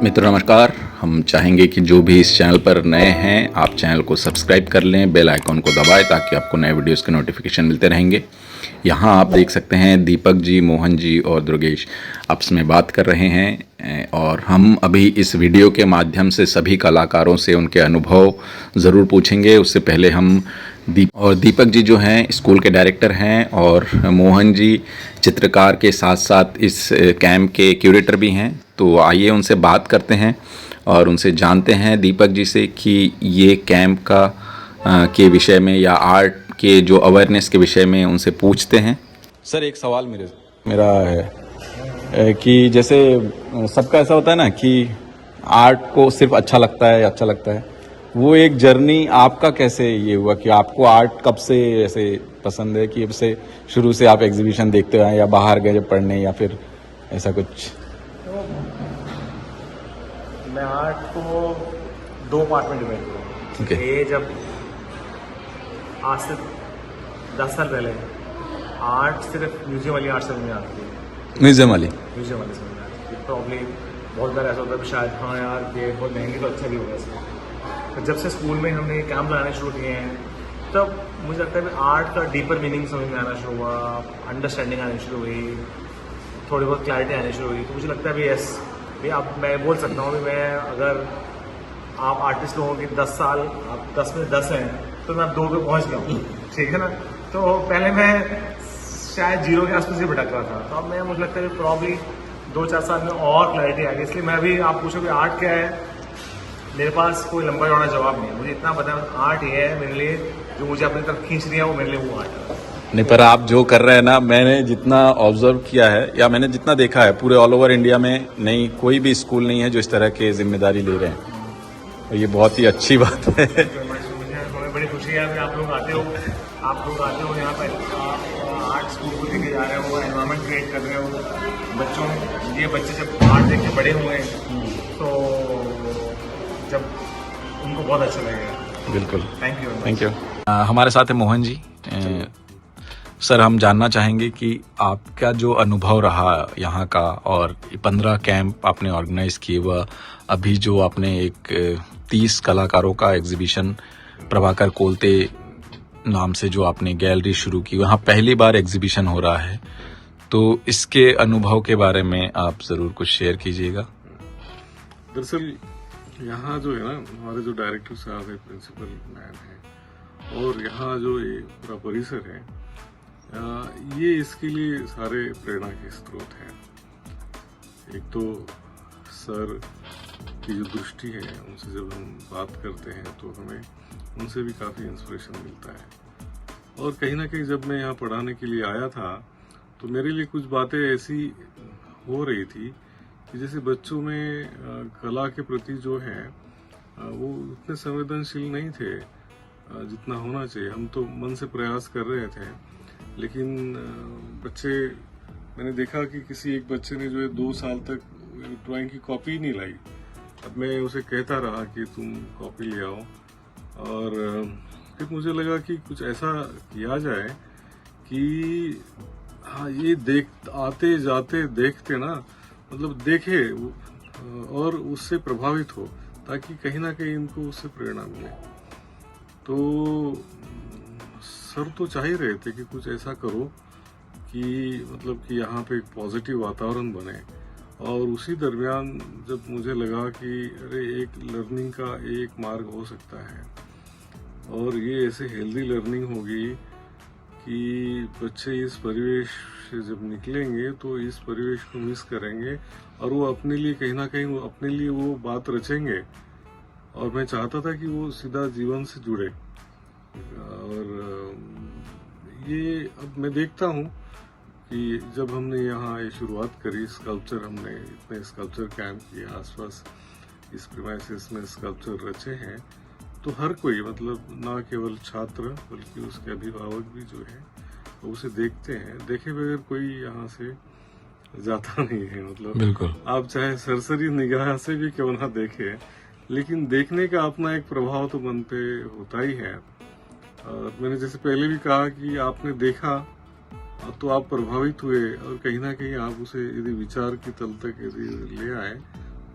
मित्रों नमस्कार। हम चाहेंगे कि जो भी इस चैनल पर नए हैं आप चैनल को सब्सक्राइब कर लें, बेल आइकॉन को दबाएं ताकि आपको नए वीडियोस के नोटिफिकेशन मिलते रहेंगे। यहाँ आप देख सकते हैं दीपक जी, मोहन जी और दुर्गेश आपस में बात कर रहे हैं और हम अभी इस वीडियो के माध्यम से सभी कलाकारों से उनके अनुभव ज़रूर पूछेंगे। उससे पहले हम दीपक जी जो हैं स्कूल के डायरेक्टर हैं और मोहन जी चित्रकार के साथ साथ इस कैंप के क्यूरेटर भी हैं। तो आइए उनसे बात करते हैं और उनसे जानते हैं दीपक जी से कि ये कैंप का के विषय में या आर्ट के जो अवेयरनेस के विषय में उनसे पूछते हैं। सर एक सवाल मेरा है कि जैसे सबका ऐसा होता है ना कि आर्ट को सिर्फ अच्छा लगता है, वो एक जर्नी आपका कैसे ये हुआ कि आपको आर्ट कब से ऐसे पसंद है कि अब से शुरू से आप एग्जीबिशन देखते आए या बाहर गए जब पढ़ने या फिर ऐसा कुछ? मैं आर्ट को दो पार्ट में डिवाइड करूँ। Okay. ये जब आज से 10 साल पहले आर्ट सिर्फ म्यूजियम वाली आर्ट समझ में आती थी। म्यूजियम वाली समझ में आती थी। प्रॉब्ली बहुत बार ऐसा होता है शायद हाँ यार ये बहुत महंगी तो अच्छा भी होगा इसमें। तो जब से स्कूल में हमने कैंप लगाने शुरू किए हैं तब मुझे लगता है कि आर्ट का डीपर मीनिंग समझ में आना शुरू हुआ, अंडरस्टैंडिंग आनी शुरू हुई, थोड़ी बहुत क्लैरिटी आनी शुरू हुई। तो मुझे लगता है भी यस भी अब मैं बोल सकता हूँ कि मैं अगर आप आर्टिस्ट लोगों की 10 साल आप 10 में 10 हैं तो मैं अब 2 पे पहुँच गया हूँ, ठीक है ना। तो पहले मैं शायद 0 के आसपास ही भटक रहा था, तो अब मैं मुझे लगता है प्रॉब्ली 2-4 साल में और क्लैरिटी आ गई। इसलिए मैं अभी आप पूछो कि आर्ट क्या है, मेरे पास कोई लंबा चौड़ा जवाब नहीं है। मुझे इतना पता है आर्ट ये है मेरे लिए, जो मुझे अपनी तरफ खींच रही है वो मेरे लिए वो आर्ट है। नहीं, पर आप जो कर रहे हैं ना, मैंने जितना ऑब्जर्व किया है या मैंने जितना देखा है पूरे ऑल ओवर इंडिया में नहीं कोई भी स्कूल नहीं है जो इस तरह की जिम्मेदारी ले रहे हैं, तो ये बहुत ही अच्छी बात है। हमें बड़ी खुशी है कि आप लोग आते हो यहाँ पर आर्ट स्कूल को लेके जा रहे हो, एनवायरनमेंट क्रिएट कर रहे हो। ये बच्चे जब आर्ट देख के बड़े हुए तो जब उनको बहुत अच्छा लगेगा। बिल्कुल, थैंक यू। हमारे साथ है मोहन जी। सर हम जानना चाहेंगे कि आपका जो अनुभव रहा यहाँ का और 15 कैंप आपने ऑर्गेनाइज किए, वह अभी जो आपने एक 30 कलाकारों का एग्जीबिशन प्रभाकर कोलते नाम से जो आपने गैलरी शुरू की, वहाँ पहली बार एग्जीबिशन हो रहा है, तो इसके अनुभव के बारे में आप जरूर कुछ शेयर कीजिएगा। दरअसल यहाँ जो है ना, हमारे जो डायरेक्टर साहब है, प्रिंसिपल मैन है, और यहाँ जो ये पूरा परिसर है, ये इसके लिए सारे प्रेरणा के स्रोत हैं। एक तो सर की जो दृष्टि है, उनसे जब हम बात करते हैं तो हमें उनसे भी काफ़ी इंस्पिरेशन मिलता है। और कहीं ना कहीं जब मैं यहाँ पढ़ाने के लिए आया था तो मेरे लिए कुछ बातें ऐसी हो रही थी कि जैसे बच्चों में कला के प्रति जो है वो उतने संवेदनशील नहीं थे जितना होना चाहिए। हम तो मन से प्रयास कर रहे थे, लेकिन बच्चे, मैंने देखा कि किसी एक बच्चे ने जो है 2 साल तक ड्राइंग की कॉपी नहीं लाई। अब मैं उसे कहता रहा कि तुम कॉपी ले आओ, और फिर मुझे लगा कि कुछ ऐसा किया जाए कि हाँ ये आते जाते देखते ना, मतलब देखे और उससे प्रभावित हो, ताकि कहीं ना कहीं इनको उससे प्रेरणा मिले। तो सर तो चाह ही रहे थे कि कुछ ऐसा करो कि मतलब कि यहाँ पे एक पॉजिटिव वातावरण बने। और उसी दरमियान जब मुझे लगा कि अरे एक लर्निंग का एक मार्ग हो सकता है, और ये ऐसे हेल्दी लर्निंग होगी कि बच्चे इस परिवेश से जब निकलेंगे तो इस परिवेश को मिस करेंगे और वो अपने लिए कहीं ना कहीं अपने लिए वो बात रचेंगे। और मैं चाहता था कि वो सीधा जीवन से जुड़े। और ये अब मैं देखता हूँ कि जब हमने यहाँ ये शुरुआत करी, स्कल्पचर, हमने इतने स्कल्पचर कैंप किए आसपास इस प्रीमाइसेस में स्कल्पचर रचे हैं, तो हर कोई, मतलब ना केवल छात्र बल्कि उसके अभिभावक भी जो है वो उसे देखते हैं। देखे बगैर कोई यहाँ से जाता नहीं है। मतलब बिल्कुल, आप चाहे सरसरी निगाह से भी क्यों ना देखें, लेकिन देखने का अपना एक प्रभाव तो मन पे होता ही है। और मैंने जैसे पहले भी कहा कि आपने देखा तो आप प्रभावित हुए, और कहीं ना कहीं आप उसे यदि विचार की तल तक यदि ले आए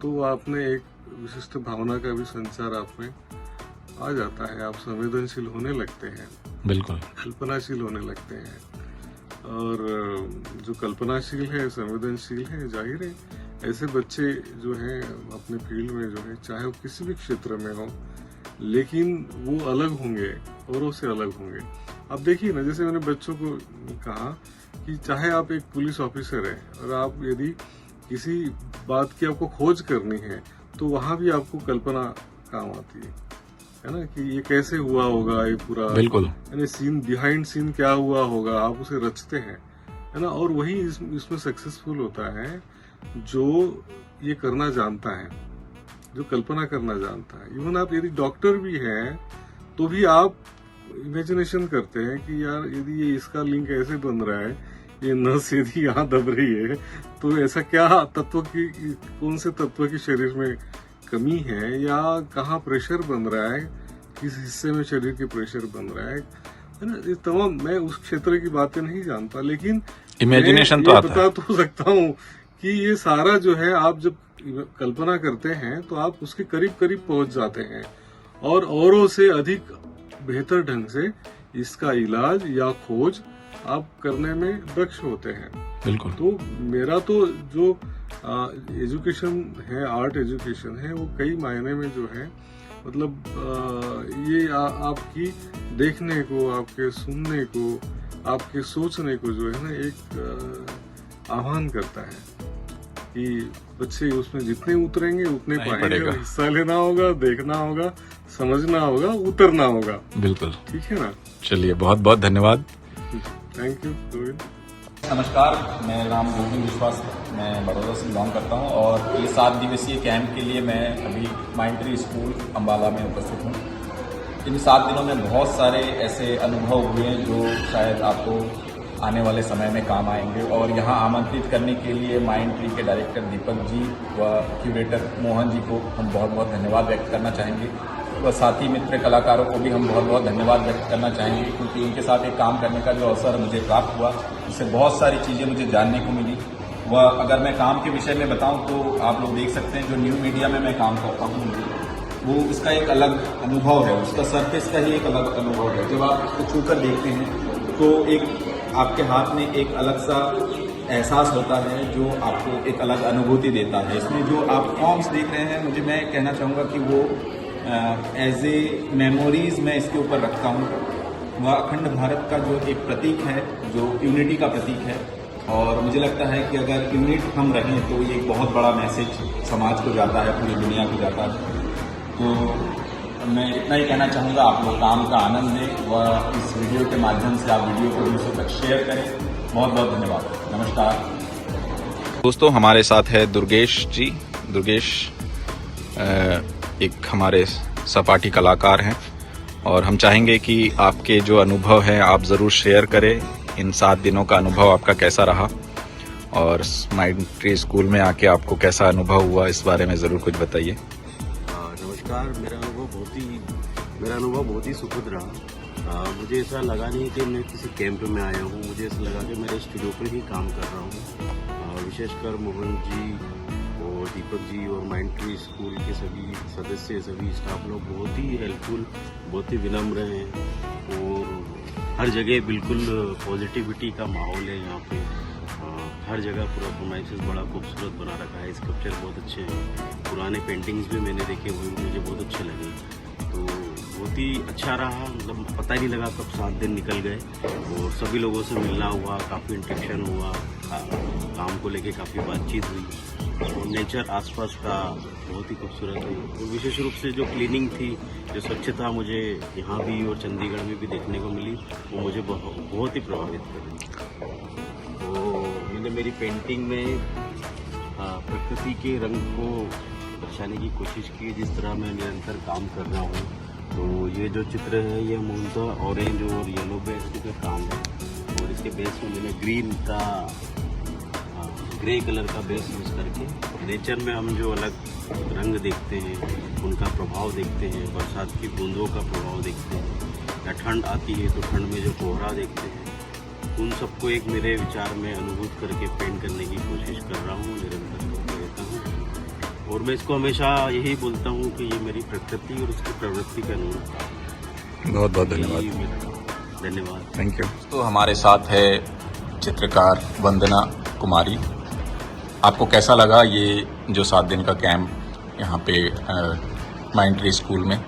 तो आप में एक विशिष्ट भावना का भी संचार आप में आ जाता है। आप संवेदनशील होने लगते हैं, बिल्कुल कल्पनाशील होने लगते हैं। और जो कल्पनाशील है, संवेदनशील है, जाहिर है ऐसे बच्चे जो हैं अपने फील्ड में जो है, चाहे वो किसी भी क्षेत्र में हो, लेकिन वो अलग होंगे, औरों से अलग होंगे। अब देखिए ना, जैसे मैंने बच्चों को कहा कि चाहे आप एक पुलिस ऑफिसर हैं और आप यदि किसी बात की आपको खोज करनी है तो वहां भी आपको कल्पना काम आती है ना, कि ये कैसे हुआ होगा, ये पूरा बिल्कुल यानी सीन, बिहाइंड सीन क्या हुआ होगा, आप उसे रचते हैं, है ना। और वही इसमें सक्सेसफुल होता है जो ये करना जानता है, जो कल्पना करना जानता है। इवन आप यदि डॉक्टर भी हैं तो भी आप इमेजिनेशन करते हैं कि यार यदि ये इसका लिंक ऐसे बन रहा है, ये नस यदि यहाँ दब रही है तो ऐसा क्या तत्व की, कौन से तत्व की शरीर में कमी है, या कहाँ प्रेशर बन रहा है, किस हिस्से में शरीर के प्रेशर बन रहा है ना। ये तमाम, मैं उस क्षेत्र की बातें नहीं जानता, लेकिन इमेजिनेशन तो आता है। बता तो सकता हूँ कि ये सारा जो है, आप जब कल्पना करते हैं तो आप उसके करीब करीब पहुंच जाते हैं और औरों से अधिक बेहतर ढंग से इसका इलाज या खोज आप करने में दक्ष होते हैं। बिल्कुल। तो मेरा तो जो एजुकेशन है, आर्ट एजुकेशन है, वो कई मायने में जो है, मतलब ये आपकी देखने को, आपके सुनने को, आपके सोचने को जो है ना, एक आह्वान करता है कि बच्चे उसमें जितने उतरेंगे उतने पाएंगे। हिस्सा लेना होगा, देखना होगा, समझना होगा, उतरना होगा। बिल्कुल, ठीक है ना। चलिए, बहुत बहुत धन्यवाद। Thank you Govind. नमस्कार, मैं राम गोविंद विश्वास, मैं बड़ौदा से बिलोंग करता हूं और ये 7 दिवसीय कैंप के लिए मैं अभी माइंड ट्री स्कूल अम्बाला में उपस्थित हूं। इन 7 दिनों में बहुत सारे ऐसे अनुभव हुए हैं जो शायद आपको आने वाले समय में काम आएंगे, और यहाँ आमंत्रित करने के लिए माइंड ट्री के डायरेक्टर दीपक जी व क्यूरेटर मोहन जी को हम बहुत बहुत धन्यवाद व्यक्त करना चाहेंगे, व साथी मित्र कलाकारों को भी हम बहुत बहुत धन्यवाद व्यक्त करना चाहेंगे, क्योंकि उनके साथ एक काम करने का जो अवसर मुझे प्राप्त हुआ, इससे बहुत सारी चीज़ें मुझे जानने को मिली। व अगर मैं काम के विषय में बताऊं तो आप लोग देख सकते हैं, जो न्यू मीडिया में मैं काम करता हूँ वो इसका एक अलग अनुभव है, उसका सरफेस का ही एक अलग अनुभव है। जब आप उसको छूकर देखते हैं तो एक आपके हाथ में एक अलग सा एहसास होता है जो आपको एक अलग अनुभूति देता है। इसमें जो आप फॉर्म्स देख रहे हैं, मुझे मैं कहना चाहूँगा कि वो एज ए मेमोरीज मैं इसके ऊपर रखता हूँ। वह अखंड भारत का जो एक प्रतीक है, जो यूनिटी का प्रतीक है, और मुझे लगता है कि अगर यूनिट हम रहें तो ये एक बहुत बड़ा मैसेज समाज को जाता है, पूरी दुनिया को जाता है। तो मैं इतना ही कहना चाहूँगा, आप लोग काम का आनंद लें व इस वीडियो के माध्यम से आप वीडियो को दूसरों तक शेयर करें। बहुत बहुत धन्यवाद। नमस्कार दोस्तों, हमारे साथ है दुर्गेश जी। दुर्गेश एक हमारे सपाटी कलाकार हैं और हम चाहेंगे कि आपके जो अनुभव हैं आप ज़रूर शेयर करें। इन 7 दिनों का अनुभव आपका कैसा रहा और माइंड ट्री स्कूल में आके आपको कैसा अनुभव हुआ, इस बारे में ज़रूर कुछ बताइए। नमस्कार, मेरा अनुभव बहुत ही सुखद रहा। मुझे ऐसा लगा नहीं कि मैं किसी कैंप में आया हूँ, मुझे ऐसा लगा कि मेरे स्टूडियो पर ही काम कर रहा हूँ। विशेषकर मोहन जी और दीपक जी और माइंड ट्री स्कूल के सभी सदस्य, सभी स्टाफ लोग बहुत ही हेल्पफुल, बहुत ही विनम्र हैं और हर जगह बिल्कुल पॉजिटिविटी का माहौल है यहाँ पे। हर जगह पूरा प्रोमाइसेस बड़ा खूबसूरत बना रखा है, स्कल्पचर बहुत अच्छे हैं, पुराने पेंटिंग्स भी मैंने देखे, वो भी मुझे बहुत अच्छे लगे। तो बहुत ही अच्छा रहा, मतलब पता ही नहीं लगा कब 7 दिन निकल गए और सभी लोगों से मिलना हुआ, काफ़ी इंटरेक्शन हुआ, काम को लेके काफ़ी बातचीत हुई और नेचर आसपास का बहुत ही खूबसूरत है। और विशेष रूप से जो क्लीनिंग थी, जो स्वच्छता मुझे यहाँ भी और चंडीगढ़ में भी देखने को मिली, वो मुझे बहुत ही प्रभावित करी। तो मैंने मेरी पेंटिंग में प्रकृति के रंग को दर्शाने की कोशिश की, जिस तरह मैं निरंतर काम कर रहा हूँ। तो ये जो चित्र है ये मूलतः ऑरेंज और येलो बेस पे काम है और इसके बेस में मैंने ग्रे कलर का बेस यूज़ करके नेचर में हम जो अलग रंग देखते हैं, उनका प्रभाव देखते हैं, बरसात की बूंदों का प्रभाव देखते हैं, या ठंड आती है तो ठंड में जो कोहरा देखते हैं, उन सबको एक मेरे विचार में अनुभूत करके पेंट करने की कोशिश कर रहा हूँ, निरंतर करते रहता हूँ। और मैं इसको हमेशा यही बोलता हूँ कि ये मेरी प्रकृति और उसकी प्रवृत्ति का अनुरूप बहुत बहुत धन्यवाद। यही मेरा धन्यवाद। Thank you. तो हमारे साथ है चित्रकार वंदना कुमारी। आपको कैसा लगा ये जो 7 दिन का कैंप यहाँ पे माइंट्री स्कूल में?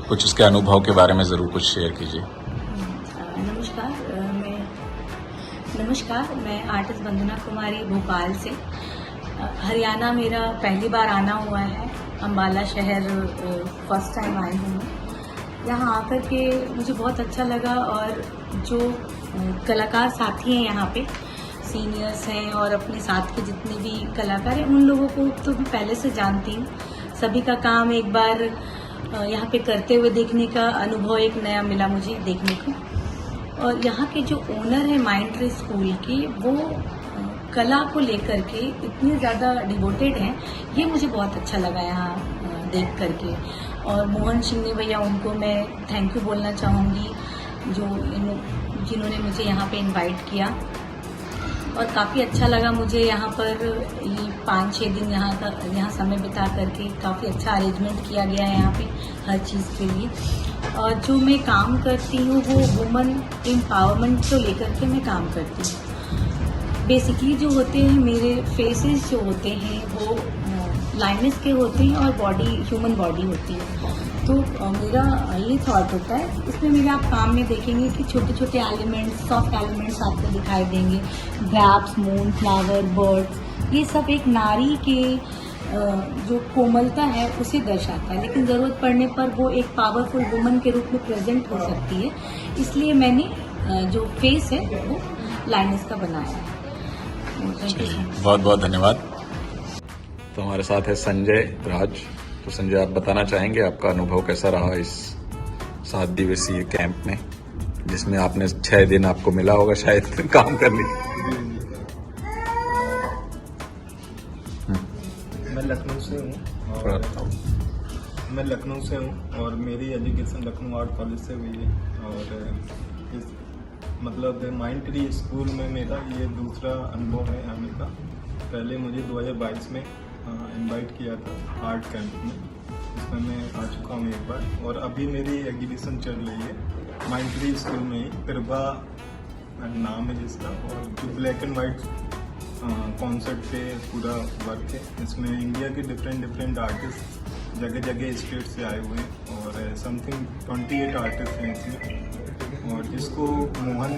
कुछ इसके अनुभव के बारे में ज़रूर कुछ शेयर कीजिए। नमस्कार, मैं आर्टिस्ट वंदना कुमारी भोपाल से। हरियाणा मेरा पहली बार आना हुआ है। अम्बाला शहर फर्स्ट टाइम आई हूँ मैं। यहाँ आकर के मुझे बहुत अच्छा लगा और जो कलाकार साथी हैं यहाँ पे, सीनियर्स हैं और अपने साथ के जितने भी कलाकार हैं, उन लोगों को तो मैं पहले से जानती हूँ। सभी का काम एक बार यहाँ पे करते हुए देखने का अनुभव एक नया मिला मुझे देखने को। और यहाँ के जो ओनर है माइंट्री स्कूल के, वो कला को लेकर के इतने ज़्यादा डिवोटेड हैं, ये मुझे बहुत अच्छा लगा यहाँ देख करके। और मोहन सिंह भैया, उनको मैं थैंक यू बोलना चाहूँगी जिन्होंने मुझे यहाँ पे इनवाइट किया। और काफ़ी अच्छा लगा मुझे यहाँ पर ये 5-6 दिन यहाँ समय बिता करके। काफ़ी अच्छा अरेंजमेंट किया गया है यहाँ पे हर चीज़ के लिए। और जो मैं काम करती हूँ वो वुमन एम्पावरमेंट को लेकर के मैं काम करती हूँ। बेसिकली जो होते हैं मेरे फेसेस जो होते हैं वो लाइनेस के होते हैं और बॉडी ह्यूमन बॉडी होती है। तो मेरा ये थॉट होता है, इसमें मेरे आप काम में देखेंगे कि छोटे छोटे एलिमेंट्स, सॉफ्ट एलिमेंट्स आपको दिखाई देंगे। ग्रैप्स, मून, फ्लावर, बर्ड, ये सब एक नारी के जो कोमलता है उसे दर्शाता है, लेकिन ज़रूरत पड़ने पर वो एक पावरफुल वुमन के रूप में प्रेजेंट हो सकती है। इसलिए मैंने जो फेस है वो लाइनेस का बनाया है। बहुत बहुत धन्यवाद। तो हमारे साथ है संजय राज। तो संजय, आप बताना चाहेंगे आपका अनुभव कैसा रहा इस 7 दिवसीय कैंप में, जिसमें आपने 6 दिन आपको मिला होगा शायद काम करने? मैं लखनऊ से हूँ और मेरी एजुकेशन लखनऊ आर्ट कॉलेज से हुई है। और इस मतलब माइंट्री स्कूल में मेरा ये दूसरा अनुभव है आने का। पहले मुझे 2022 में इनवाइट किया था आर्ट कैंप में, जिसमें मैं आ चुका हूँ एक बार। और अभी मेरी एग्जीबिशन चल रही है माइंट्री स्कूल में ही, कृपा नाम है जिसका। और जो ब्लैक एंड वाइट कॉन्सेप्ट पे पूरा वर्क है। इसमें इंडिया के डिफरेंट आर्टिस्ट जगह जगह स्टेट से आए हुए हैं और समथिंग 28 आर्टिस्ट हैं इसमें, और जिसको मोहन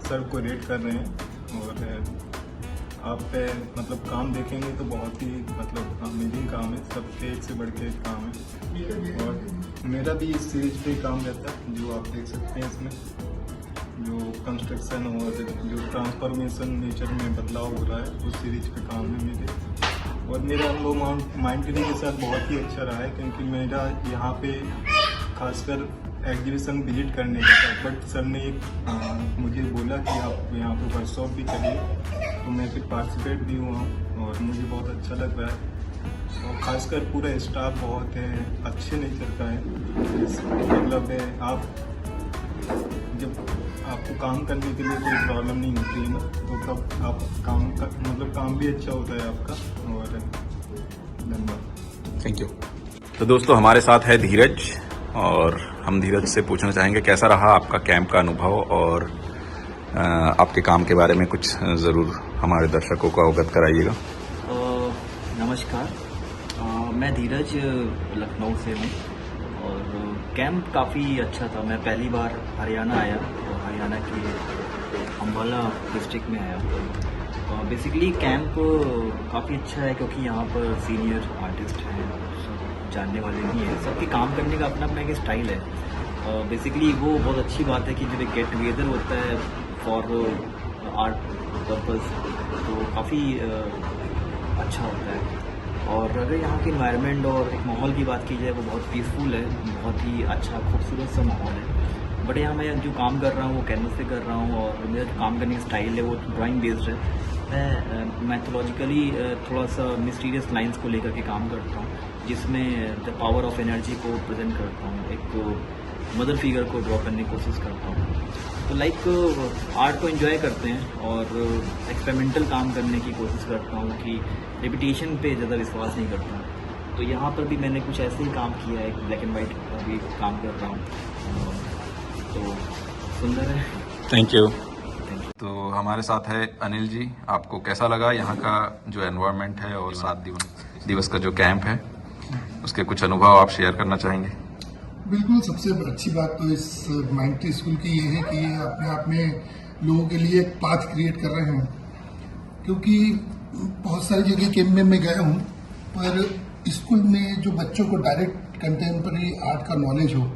सर को रेट कर रहे हैं। और आप मतलब काम देखेंगे तो बहुत ही मतलब अमेजिंग काम है, सबके एक से बढ़ के एक काम है। और मेरा भी इस सीरीज पे काम रहता है, जो आप देख सकते हैं इसमें जो कंस्ट्रक्शन और जो ट्रांसफॉर्मेशन नेचर में बदलाव हो रहा है, उस सीरीज पे काम है मेरे। और मेरा अनुभव माइंट्री के साथ बहुत ही अच्छा रहा है, क्योंकि मेरा यहाँ पे खासकर एग्जीबिशन विजिट करने का था, बट सर ने मुझे बोला कि आप यहाँ पे वर्कशॉप भी करिए, तो मैं फिर पार्टिसिपेट भी हुआ और मुझे बहुत अच्छा लग रहा है। और ख़ासकर पूरा स्टाफ बहुत है, अच्छे नेचर का है। मतलब आप जब आपको काम करने के लिए कोई प्रॉब्लम नहीं होती है ना, तो तब आप काम भी अच्छा होता है आपका। और धन्यवाद। Thank you. तो दोस्तों, हमारे साथ है धीरज, और हम धीरज से पूछना चाहेंगे कैसा रहा आपका कैंप का अनुभव, और आपके काम के बारे में कुछ ज़रूर हमारे दर्शकों को अवगत कराइएगा। नमस्कार, मैं धीरज लखनऊ से हूँ और कैंप काफ़ी अच्छा था। मैं पहली बार हरियाणा आया, तो हरियाणा के अम्बाला डिस्ट्रिक्ट में आया। बेसिकली कैंप काफ़ी अच्छा है, क्योंकि यहाँ पर सीनियर आर्टिस्ट हैं, सब जानने वाले भी हैं। सबके काम करने का अपना अपना एक स्टाइल है। बेसिकली वो बहुत अच्छी बात है कि जब एक गेट टुगेदर होता है फॉर आर्ट पर्पस, तो काफ़ी अच्छा होता है। और अगर यहाँ के इन्वायरमेंट और एक माहौल की बात की जाए, वो बहुत पीसफुल है, बहुत ही अच्छा खूबसूरत सा माहौल है। बट यहाँ मैं जो काम कर रहा हूँ वो कैनवस पे कर रहा हूँ, और मेरा जो काम करने का स्टाइल है वो ड्राइंग बेस्ड है। मैं मैथोलॉजिकली थोड़ा सा मिस्टीरियस लाइंस को लेकर के काम करता हूँ, जिसमें द पावर ऑफ एनर्जी को प्रेजेंट करता हूँ, एक मदर फिगर को ड्रॉ करने की कोशिश करता हूँ। तो लाइक आर्ट को एंजॉय करते हैं और एक्सपेरिमेंटल काम करने की कोशिश करता हूँ, कि रेपिटेशन पे ज़्यादा विश्वास नहीं करता हूँ। तो यहाँ पर भी मैंने कुछ ऐसे ही काम किया है, ब्लैक एंड वाइट अभी काम कर रहा हूँ। तो सुंदर है। Thank you. तो हमारे साथ है अनिल जी, आपको कैसा लगा यहाँ का जो एनवायरनमेंट है और 7 दिवस का जो कैंप है, उसके कुछ अनुभव आप शेयर करना चाहेंगे? बिल्कुल, सबसे अच्छी बात तो इस माइंट्री स्कूल की ये है कि ये अपने आप में लोगों के लिए एक पाथ क्रिएट कर रहे हैं। क्योंकि बहुत सारी जगह कैंप में मैं गया हूँ, पर स्कूल में जो बच्चों को डायरेक्ट कंटेम्प्रेरी आर्ट का नॉलेज हो,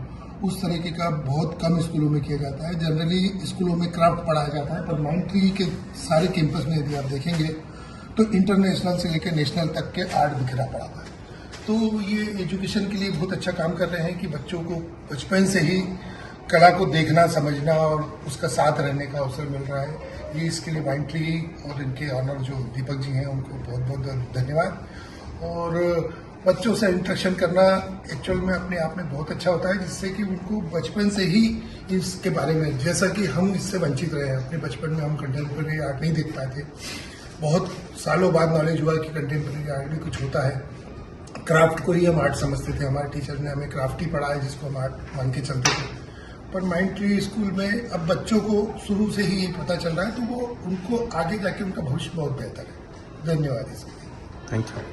उस तरीके का बहुत कम स्कूलों में किया जाता है। जनरली स्कूलों में क्राफ्ट पढ़ाया जाता है, पर माइंट्री के सारे कैंपस में यदि आप देखेंगे तो इंटरनेशनल से लेकर नेशनल तक के आर्ट बिखरा पड़ा हुआ है। तो ये एजुकेशन के लिए बहुत अच्छा काम कर रहे हैं कि बच्चों को बचपन से ही कला को देखना, समझना और उसका साथ रहने का अवसर मिल रहा है। ये इसके लिए माइंट्री और इनके ऑनर जो दीपक जी हैं उनको बहुत बहुत धन्यवाद। और बच्चों से इंटरेक्शन करना एक्चुअल में अपने आप में बहुत अच्छा होता है, जिससे कि उनको बचपन से ही इसके बारे में, जैसा कि हम इससे वंचित रहे हैं, अपने बचपन में हम कंटेम्प्रेरी आर्ट नहीं देख पाए थे। बहुत सालों बाद नॉलेज हुआ कि कंटेम्प्रेरी आर्ट भी कुछ होता है। क्राफ्ट को ही हम आर्ट समझते थे, हमारे टीचर ने हमें क्राफ्ट ही पढ़ाया जिसको हम आर्ट मान के चलते थे। पर माइंट्री स्कूल में अब बच्चों को शुरू से ही पता चल रहा है, तो वो उनको आगे जाके उनका भविष्य बहुत बेहतर है। धन्यवाद इसके लिए। Thank you.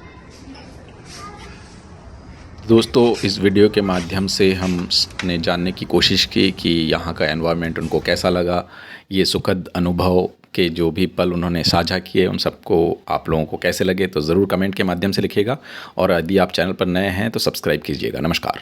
दोस्तों, इस वीडियो के माध्यम से हमने जानने की कोशिश की कि यहाँ का एनवायरनमेंट उनको कैसा लगा। ये सुखद अनुभव के जो भी पल उन्होंने साझा किए, उन सबको आप लोगों को कैसे लगे तो ज़रूर कमेंट के माध्यम से लिखिएगा। और यदि आप चैनल पर नए हैं तो सब्सक्राइब कीजिएगा। नमस्कार।